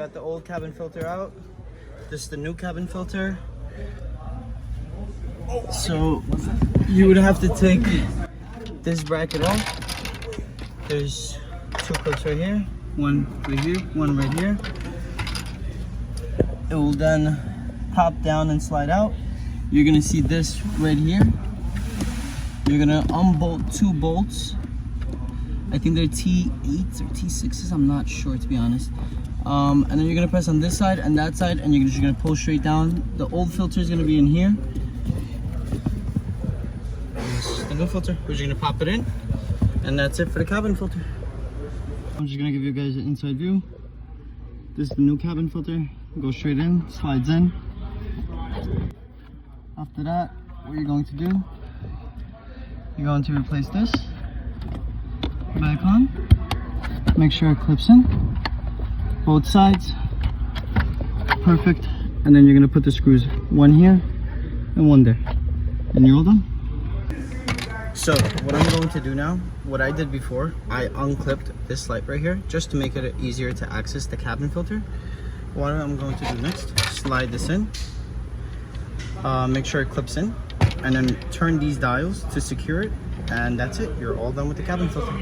got the old cabin filter out. This is the new cabin filter. So you would have to take this bracket off. There's two clips right here, one right here, one right here. It will then pop down and slide out. You're gonna see this right here. You're gonna unbolt two bolts. I think they're T8s or T6s, I'm not sure to be honest. And then you're gonna press on this side and that side, and you're just gonna pull straight down. The old filter is gonna be in here. This is the new filter. We're just gonna pop it in, and that's it for the cabin filter. I'm just gonna give you guys an inside view. This is the new cabin filter. Goes straight in, slides in. After that, what you're going to do, you're going to replace this back on. Make sure it clips in both sides. Perfect. And then you're gonna put the screws, one here and one there, and you're all done. So what I'm going to do now, what I did before, I unclipped this light right here just to make it easier to access the cabin filter. What I'm going to do next, slide this in, make sure it clips in, and then turn these dials to secure it, and that's it. You're all done with the cabin filter.